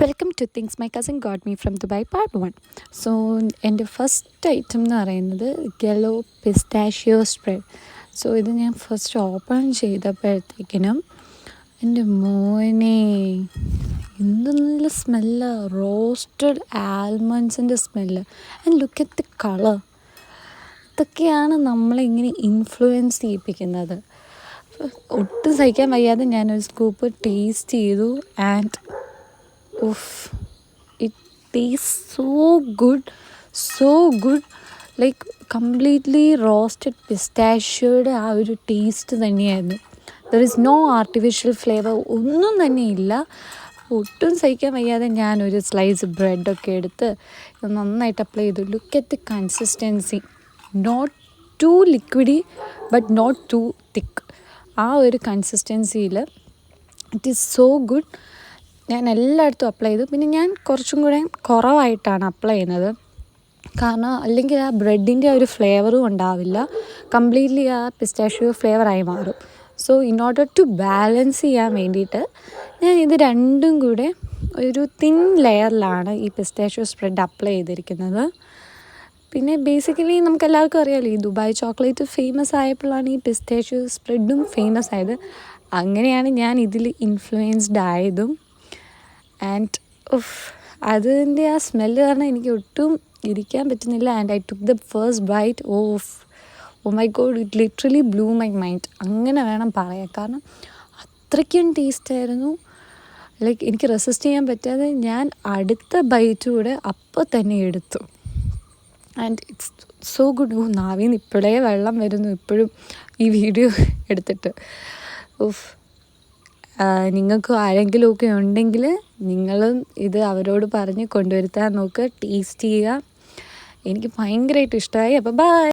Welcome two things my cousin got me from Dubai part 1. So എൻ്റെ first item എന്ന് പറയുന്നത് yellow pistachio spread. So ഇത് ഞാൻ first open ചെയ്തപ്പോഴത്തേക്കിനും എൻ്റെ മോനെ എന്ത് നല്ല സ്മെല്ല്, റോസ്റ്റഡ് ആൽമണ്ട്സിൻ്റെ smell. And look at the colour. ഇതൊക്കെയാണ് നമ്മളിങ്ങനെ ഇൻഫ്ലുവൻസ് ചെയ്യിപ്പിക്കുന്നത്. ഒട്ടും സഹിക്കാൻ വയ്യാതെ ഞാനൊരു സ്കൂപ്പ് ടേസ്റ്റ് ചെയ്തു. And it tastes so good like completely roasted പിസ്താഷ്യോയുടെ ആ ഒരു ടേസ്റ്റ് തന്നെയായിരുന്നു. There is no artificial flavour, ഒന്നും തന്നെ ഇല്ല. ഒട്ടും സഹിക്കാൻ വയ്യാതെ ഞാനൊരു സ്ലൈസ് ബ്രെഡൊക്കെ എടുത്ത് ഇത് നന്നായിട്ട് അപ്ലൈ ചെയ്തു. Look at the consistency, not too liquidy but not too thick. ആ ഒരു കൺസിസ്റ്റൻസിയിൽ ഇറ്റ് ഈസ് സോ ഗുഡ്. ഞാൻ എല്ലായിടത്തും അപ്ലൈ ചെയ്തു. പിന്നെ ഞാൻ കുറച്ചും കൂടെ കുറവായിട്ടാണ് അപ്ലൈ ചെയ്യുന്നത്, കാരണം അല്ലെങ്കിൽ ആ ബ്രെഡിൻ്റെ ഒരു ഫ്ലേവറും ഉണ്ടാവില്ല, കംപ്ലീറ്റ്ലി ആ പിസ്താഷ്യോ ഫ്ലേവറായി മാറും. So in order to balance ചെയ്യാൻ വേണ്ടിയിട്ട് ഞാൻ ഇത് രണ്ടും കൂടെ ഒരു തിൻ ലെയറിലാണ് ഈ പിസ്താഷ്യോ സ്പ്രെഡ് അപ്ലൈ ചെയ്തിരിക്കുന്നത്. പിന്നെ ബേസിക്കലി നമുക്കെല്ലാവർക്കും അറിയാമല്ലോ, ഈ ദുബായ് ചോക്ലേറ്റ് ഫേമസ് ആയപ്പോഴാണ് ഈ പിസ്താഷ്യോ സ്പ്രെഡും ഫേമസ് ആയത്. അങ്ങനെയാണ് ഞാൻ ഇതിൽ ഇൻഫ്ലുവൻസ്ഡ് ആയതും. ആൻഡ് അതിൻ്റെ ആ സ്മെല്ല് കാരണം എനിക്ക് ഒട്ടും ഇരിക്കാൻ പറ്റുന്നില്ല. And I took the first bite. Oh my god, it literally blew my mind, അങ്ങനെ വേണം പറയാൻ. കാരണം അത്രയ്ക്കും ടേസ്റ്റായിരുന്നു. ലൈക്ക് എനിക്ക് റെസിസ്റ്റ് ചെയ്യാൻ പറ്റാതെ ഞാൻ അടുത്ത ബൈറ്റ് കൂടെ അപ്പോൾ തന്നെ എടുത്തു. And it's so good. നാവിൽ നിന്ന് ഇപ്പോഴേ വെള്ളം വരുന്നു ഇപ്പോഴും ഈ വീഡിയോ എടുത്തിട്ട്. നിങ്ങൾക്ക് ആരെങ്കിലുമൊക്കെ ഉണ്ടെങ്കിൽ നിങ്ങളും ഇത് അവരോട് പറഞ്ഞ് കൊണ്ടുവരുത്താൻ നോക്കുക, ടേസ്റ്റ് ചെയ്യുക. എനിക്ക് ഭയങ്കരമായിട്ട് ഇഷ്ടമായി. അപ്പോൾ ബൈ.